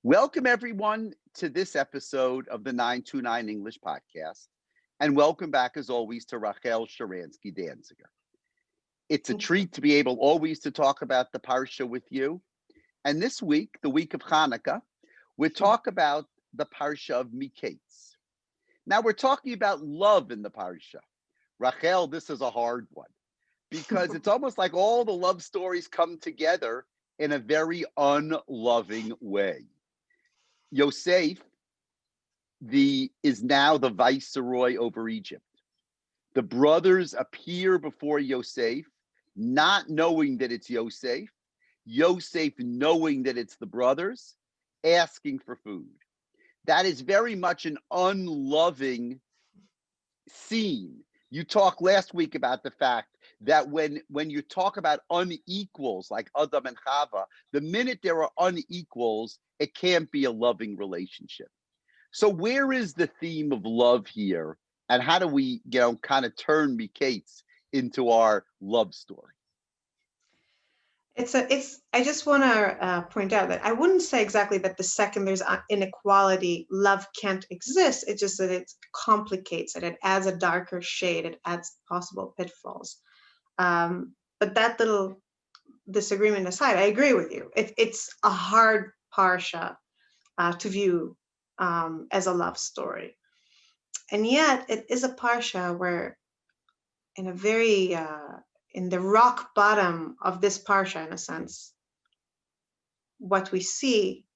Welcome, everyone, to this episode of the 929 English Podcast. And welcome back, as always, to Rachel Sharansky Danziger. It's a Thank you. treat to be able always to talk about the Parsha with you. And this week, the week of Hanukkah, we talk about the Parsha of Miketz. Now, we're talking about love in the Parsha. Rachel, this is a hard one because it's almost like all the love stories come together in a very unloving way. Yosef is now the viceroy over Egypt. The brothers appear before Yosef, not knowing that it's Yosef. Yosef knowing that it's the brothers, asking for food. That is very much an unloving scene. You talked last week about the fact that when you talk about unequals like Adam and Chava, the minute there are unequals, it can't be a loving relationship. So where is the theme of love here, and how do we, kind of turn Miketz into our love story? I just want to point out that I wouldn't say exactly that the second there's inequality, love can't exist. It's just that it complicates it. It adds a darker shade. It adds possible pitfalls. But that little disagreement aside, I agree with you. It's a hard parsha to view as a love story. And yet it is a parsha where in a very in the rock bottom of this parsha, in a sense, what we see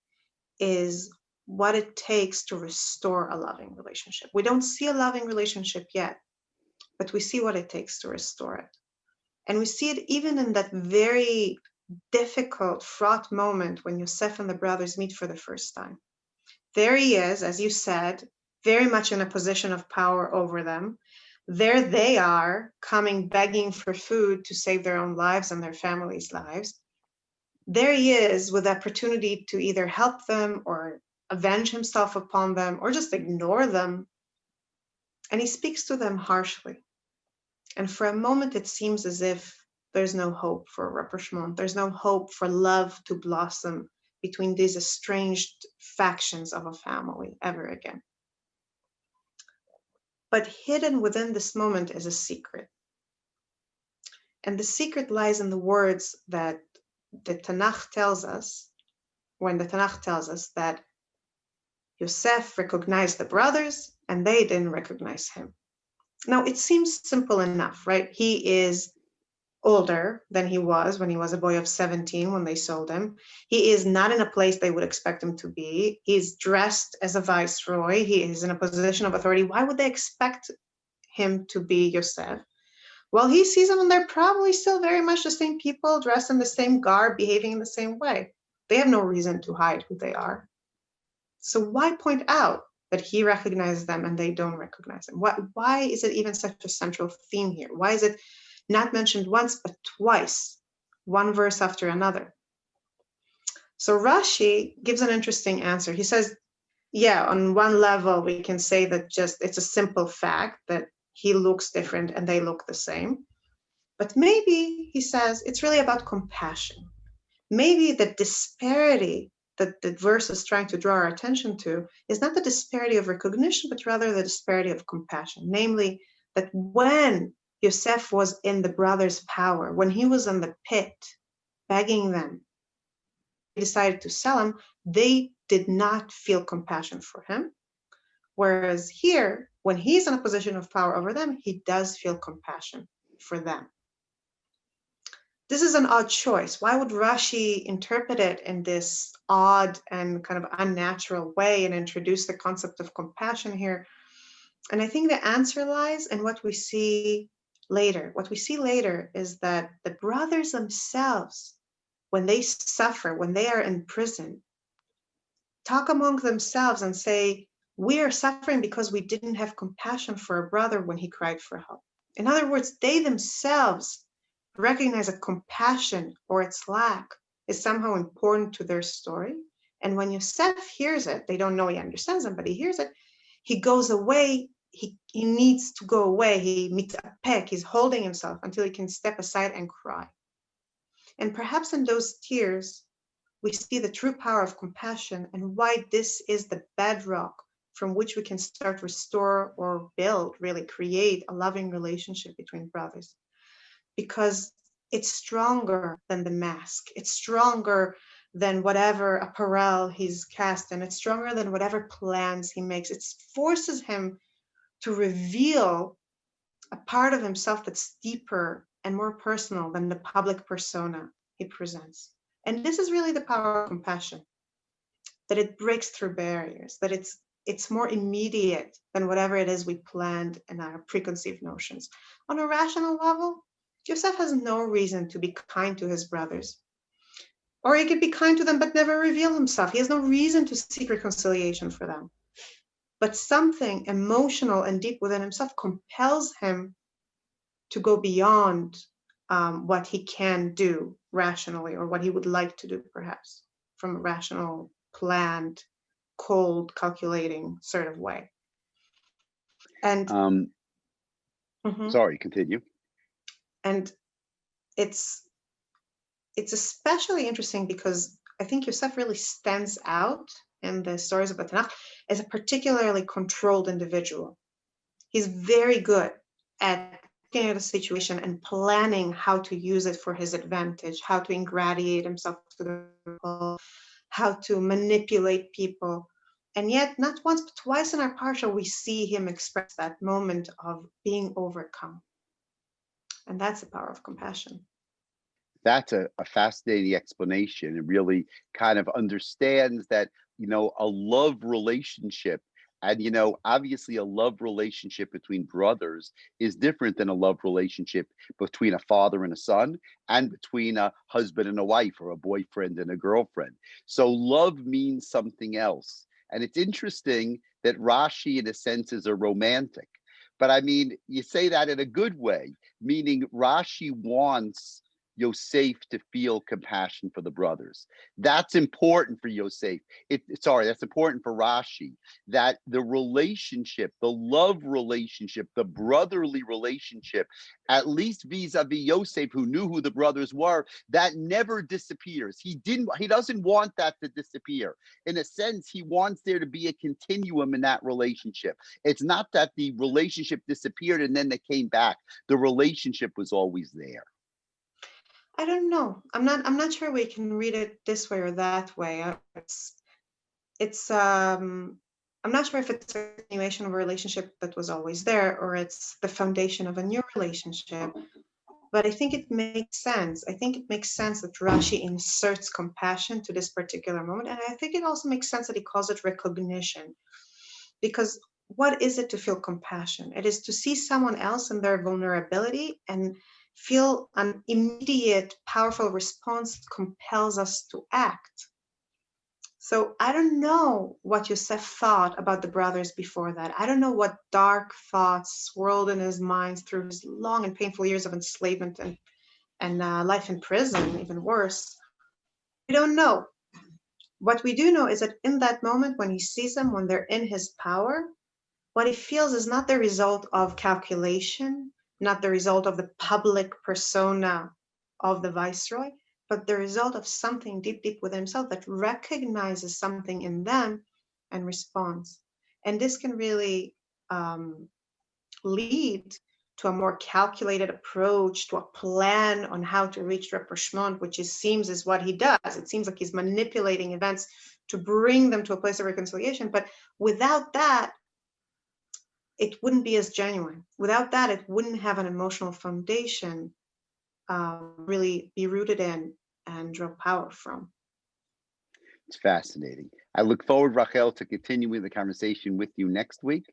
is what it takes to restore a loving relationship. We don't see a loving relationship yet, but we see what it takes to restore it. And we see it even in that very difficult, fraught moment when Yosef and the brothers meet for the first time. There he is, as you said, very much in a position of power over them. There they are, coming begging for food to save their own lives and their families' lives. There he is with the opportunity to either help them or avenge himself upon them or just ignore them. And he speaks to them harshly. And for a moment, it seems as if there's no hope for rapprochement. There's no hope for love to blossom between these estranged factions of a family ever again. But hidden within this moment is a secret. And the secret lies in the words that the Tanakh tells us, when the Tanakh tells us that Yosef recognized the brothers and they didn't recognize him. Now, it seems simple enough, right? He is older than he was when he was a boy of 17 when they sold him. He is not in a place they would expect him to be. He's dressed as a viceroy. He is in a position of authority. Why would they expect him to be Yosef? Well, he sees them and they're probably still very much the same people, dressed in the same garb, behaving in the same way. They have no reason to hide who they are. So why point out that he recognizes them and they don't recognize him? Why is it even such a central theme here? Why is it not mentioned once, but twice, one verse after another? So Rashi gives an interesting answer. He says, yeah, on one level, we can say that just it's a simple fact that he looks different and they look the same. But maybe, he says, it's really about compassion. Maybe the disparity that the verse is trying to draw our attention to is not the disparity of recognition, but rather the disparity of compassion. Namely, that when Yosef was in the brothers' power, when he was in the pit, begging them, decided to sell him, they did not feel compassion for him. Whereas here, when he's in a position of power over them, he does feel compassion for them. This is an odd choice. Why would Rashi interpret it in this odd and kind of unnatural way and introduce the concept of compassion here? And I think the answer lies in what we see later. What we see later is that the brothers themselves, when they suffer, when they are in prison, talk among themselves and say, we are suffering because we didn't have compassion for a brother when he cried for help. In other words, they themselves recognize that compassion or its lack is somehow important to their story. And when Yosef hears it, they don't know he understands them, but he hears it, he goes away. He needs to go away. He meets a peck. He's holding himself until he can step aside and cry. And perhaps in those tears, we see the true power of compassion and why this is the bedrock from which we can start restore or build, really create a loving relationship between brothers. Because it's stronger than the mask. It's stronger than whatever apparel he's cast, and it's stronger than whatever plans he makes. It forces him to reveal a part of himself that's deeper and more personal than the public persona he presents. And this is really the power of compassion, that it breaks through barriers, that it's more immediate than whatever it is we planned in our preconceived notions. On a rational level, Yosef has no reason to be kind to his brothers. Or he could be kind to them but never reveal himself. He has no reason to seek reconciliation for them. But something emotional and deep within himself compels him to go beyond what he can do rationally, or what he would like to do, perhaps, from a rational, planned, cold, calculating sort of way. And Sorry, continue. And it's especially interesting because I think Yosef really stands out in the stories of the Tanakh as a particularly controlled individual. He's very good at looking at a situation and planning how to use it for his advantage, how to ingratiate himself to the people, how to manipulate people. And yet, not once but twice in our parsha, we see him express that moment of being overcome. And that's the power of compassion. That's a fascinating explanation. It really kind of understands that, a love relationship, and, obviously a love relationship between brothers is different than a love relationship between a father and a son, and between a husband and a wife, or a boyfriend and a girlfriend. So love means something else. And it's interesting that Rashi, in a sense, is a romantic. But I mean, you say that in a good way, meaning Rashi wants Yosef to feel compassion for the brothers. That's important for Yosef. That's important for Rashi, that the relationship, the love relationship, the brotherly relationship, at least vis-a-vis Yosef, who knew who the brothers were, that never disappears. He doesn't want that to disappear. In a sense, he wants there to be a continuum in that relationship. It's not that the relationship disappeared and then they came back. The relationship was always there. I don't know. I'm not sure we can read it this way or that way. I'm not sure if it's a continuation of a relationship that was always there, or it's the foundation of a new relationship. But I think it makes sense. I think it makes sense that Rashi inserts compassion to this particular moment. And I think it also makes sense that he calls it recognition. Because what is it to feel compassion? It is to see someone else in their vulnerability and feel an immediate, powerful response that compels us to act. So I don't know what Yosef thought about the brothers before that. I don't know what dark thoughts swirled in his mind through his long and painful years of enslavement and life in prison, even worse. We don't know. What we do know is that in that moment, when he sees them, when they're in his power, what he feels is not the result of calculation, not the result of the public persona of the viceroy, but the result of something deep, deep within himself that recognizes something in them and responds. And this can really lead to a more calculated approach, to a plan on how to reach rapprochement, which seems is what he does. It seems like he's manipulating events to bring them to a place of reconciliation. But without that, it wouldn't be as genuine. Without that, it wouldn't have an emotional foundation, really be rooted in and draw power from. It's fascinating. I look forward, Rachel, to continuing the conversation with you next week.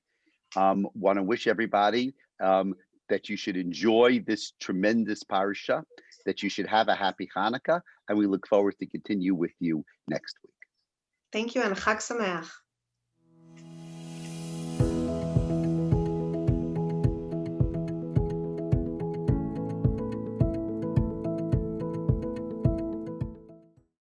Want to wish everybody that you should enjoy this tremendous parsha, that you should have a happy Hanukkah, and we look forward to continue with you next week. Thank you, and Chag Sameach.